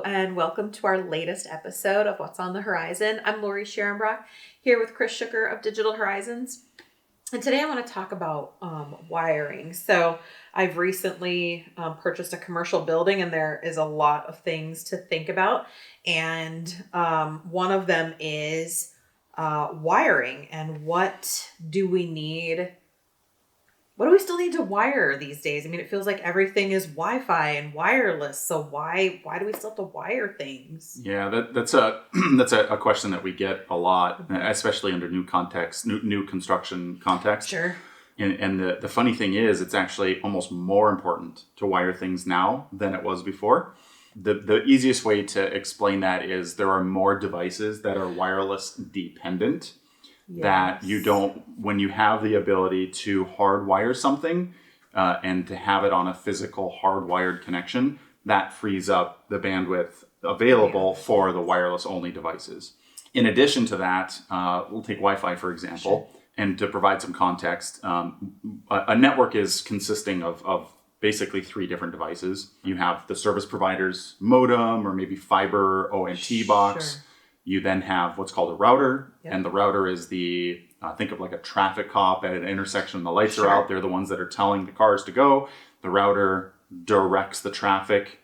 and welcome to our latest episode of What's on the Horizon. I'm Lori Sharonbrock here with Chris Schucker of Digital Horizons. And today I want to talk about wiring. So I've recently purchased a commercial building, and there is a lot of things to think about. And one of them is wiring, and what do we need? What do we still need to wire these days? I mean, it feels like everything is Wi-Fi and wireless. So why do we still have to wire things? Yeah, that's a that's a question that we get a lot, especially under new context, new construction context. Sure. And the funny thing is, it's actually almost more important to wire things now than it was before. The easiest way to explain that is there are more devices that are wireless dependent. Yes. That you don't, when you have the ability to hardwire something and to have it on a physical hardwired connection, that frees up the bandwidth available for the wireless only devices. In addition to that, we'll take Wi-Fi, for example, sure. And to provide some context, a network is consisting of basically three different devices. You have the service provider's modem or maybe fiber ONT box. Sure. You then have what's called a router, yep. And the router is think of like a traffic cop at an intersection. The lights sure. are out. They're the ones that are telling the cars to go. The router directs the traffic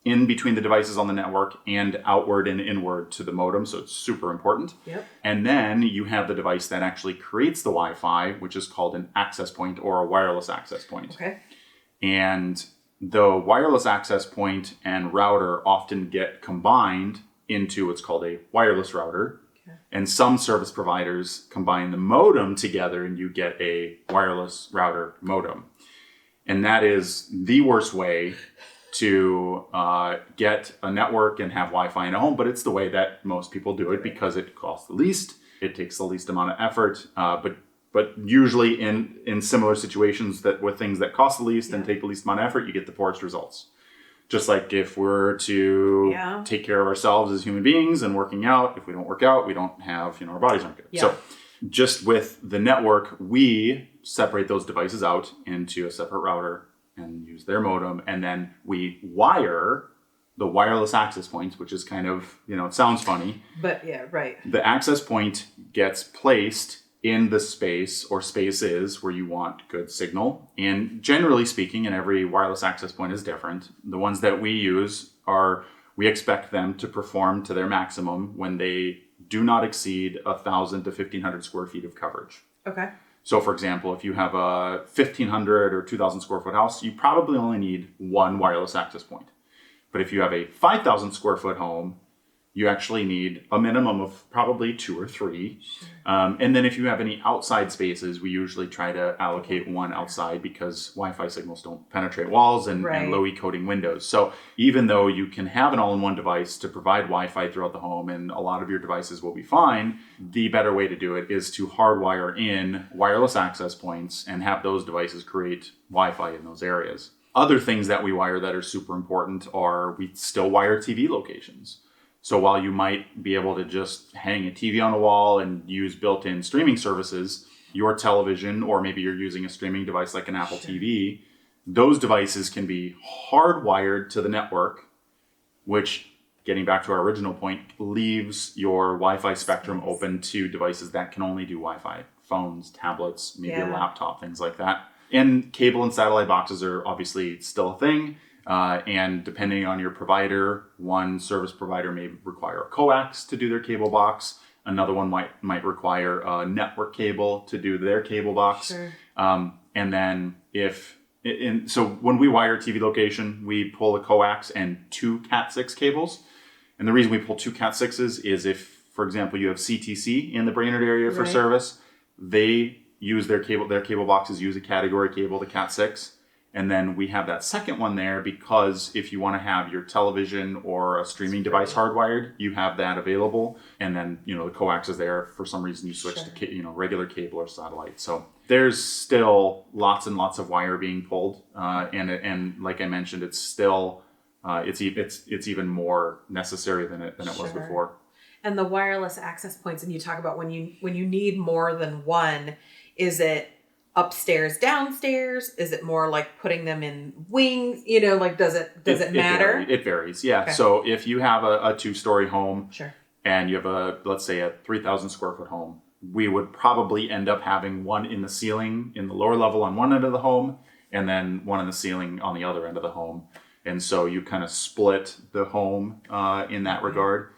in between the devices on the network and outward and inward to the modem. So it's super important. Yep. And then you have the device that actually creates the Wi-Fi, which is called an access point or a wireless access point. Okay. And the wireless access point and router often get combined into what's called a wireless router. Okay. And some service providers combine the modem together and you get a wireless router modem. And that is the worst way to get a network and have Wi-Fi in a home, but it's the way that most people do it because it costs the least, it takes the least amount of effort, but usually in similar situations that with things that cost the least and take the least amount of effort, you get the poorest results. Just like if we're to take care of ourselves as human beings and working out, if we don't work out, we don't have, our bodies aren't good. Yeah. So just with the network, we separate those devices out into a separate router and use their modem. And then we wire the wireless access points, which is kind of, it sounds funny. But yeah, right. The access point gets placed in the space or spaces where you want good signal. And generally speaking, and every wireless access point is different, the ones that we use we expect them to perform to their maximum when they do not exceed 1,000 to 1,500 square feet of coverage. Okay. So for example, if you have a 1,500 or 2,000 square foot house, you probably only need one wireless access point. But if you have a 5,000 square foot home, you actually need a minimum of probably 2 or 3. Sure. And then if you have any outside spaces, we usually try to allocate one outside because Wi-Fi signals don't penetrate walls and low E-coding windows. So even though you can have an all-in-one device to provide Wi-Fi throughout the home and a lot of your devices will be fine, the better way to do it is to hardwire in wireless access points and have those devices create Wi-Fi in those areas. Other things that we wire that are super important are we still wire TV locations. So while you might be able to just hang a TV on a wall and use built-in streaming services, your television, or maybe you're using a streaming device like an Apple TV, those devices can be hardwired to the network, which, getting back to our original point, leaves your Wi-Fi spectrum open to devices that can only do Wi-Fi. Phones, tablets, maybe a laptop, things like that. And cable and satellite boxes are obviously still a thing. And depending on your provider, one service provider may require a coax to do their cable box. Another one might require a network cable to do their cable box. Sure. And then so when we wire TV location, we pull a coax and 2 Cat6 cables. And the reason we pull 2 Cat6s is if, for example, you have CTC in the Brainerd area for service, they use their cable boxes use a category cable, the Cat6. And then we have that second one there because if you want to have your television or a streaming device hardwired, you have that available. And then, the coax is there. For some reason, you switch to regular cable or satellite. So there's still lots and lots of wire being pulled. And like I mentioned, it's still it's even more necessary than it was before. And the wireless access points, and you talk about when you need more than one, is it upstairs, downstairs? Is it more like putting them in wings? You know, like does it matter? It varies. Yeah. Okay. So if you have a 2-story home Sure. and you have let's say a 3,000 square foot home, we would probably end up having one in the ceiling in the lower level on one end of the home, and then one in the ceiling on the other end of the home. And so you kind of split the home in that regard.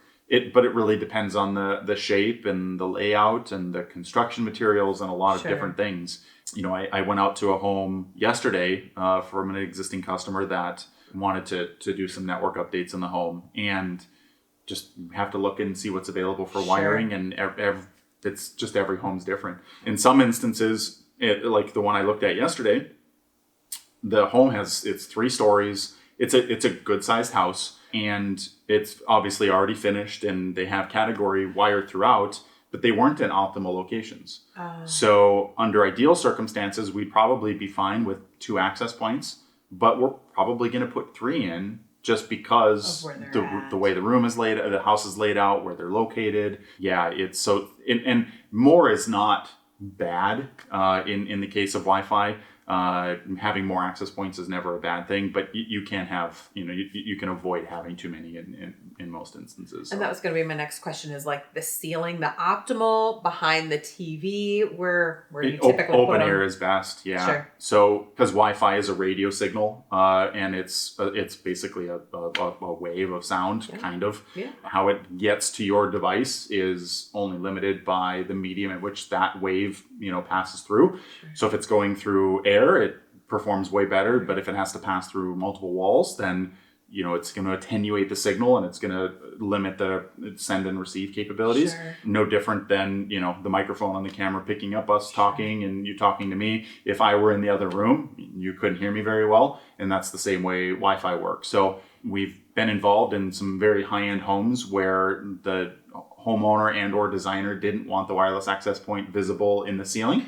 But it really depends on the shape and the layout and the construction materials and a lot of different things. You know, I went out to a home yesterday from an existing customer that wanted to do some network updates in the home, and just have to look and see what's available for wiring, and it's just every home's different. In some instances, like the one I looked at yesterday, the home it's 3 stories. It's a good sized house, and it's obviously already finished, and they have category wired throughout, but they weren't in optimal locations. So under ideal circumstances, we'd probably be fine with 2 access points, but we're probably going to put 3 in just because the way the room is laid, the house is laid out, where they're located. Yeah, it's so, and more is not bad in the case of Wi-Fi. Having more access points is never a bad thing, but you can have, you can avoid having too many in most instances. So. And that was going to be my next question, is like the ceiling, the optimal behind the TV, where do you typically put open air is best. Yeah. Sure. So because Wi-Fi is a radio signal, and it's basically a wave of sound, kind of. Yeah. How it gets to your device is only limited by the medium at which that wave, passes through. Sure. So if it's going through air, it performs way better. But if it has to pass through multiple walls, then it's going to attenuate the signal, and it's going to limit the send and receive capabilities. Sure. No different than the microphone on the camera picking up us talking and you talking to me. If I were in the other room, you couldn't hear me very well, and that's the same way Wi-Fi works. So we've been involved in some very high-end homes where the homeowner and or designer didn't want the wireless access point visible in the ceiling.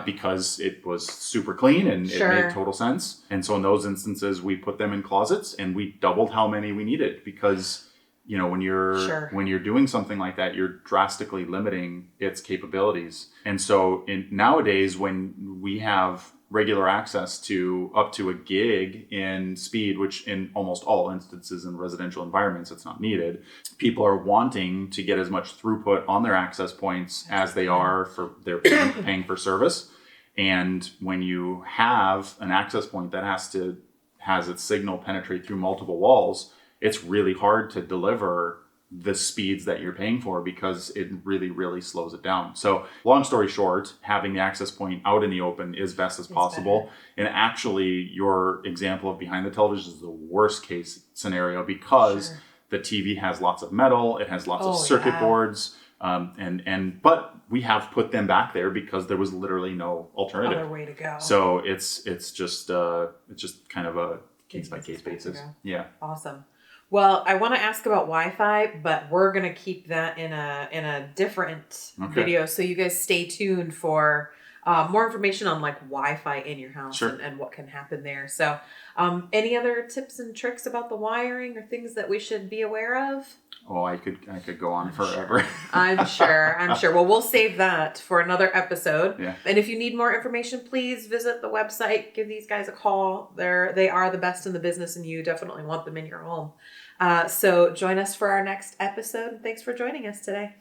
Because it was super clean and it made total sense. And so in those instances, we put them in closets, and we doubled how many we needed, because, when you're doing something like that, you're drastically limiting its capabilities. And so nowadays, when we have regular access to up to 1 gig in speed, which in almost all instances in residential environments, it's not needed. People are wanting to get as much throughput on their access points as they are for their paying for service. And when you have an access point that has its signal penetrate through multiple walls, it's really hard to deliver the speeds that you're paying for, because it really, really slows it down. So long story short, having the access point out in the open is best as possible. Better. And actually, your example of behind the television is the worst case scenario, because the TV has lots of metal, it has lots of circuit boards, but we have put them back there because there was literally no alternative. Other way to go. So it's just kind of a case by case basis. Yeah. Awesome. Well, I want to ask about Wi-Fi, but we're going to keep that in a different video. So you guys stay tuned for more information on like Wi-Fi in your house and what can happen there. So any other tips and tricks about the wiring or things that we should be aware of? Oh, I could go on forever. I'm sure. Well, we'll save that for another episode. Yeah. And if you need more information, please visit the website. Give these guys a call. They are the best in the business, and you definitely want them in your home. So join us for our next episode. Thanks for joining us today.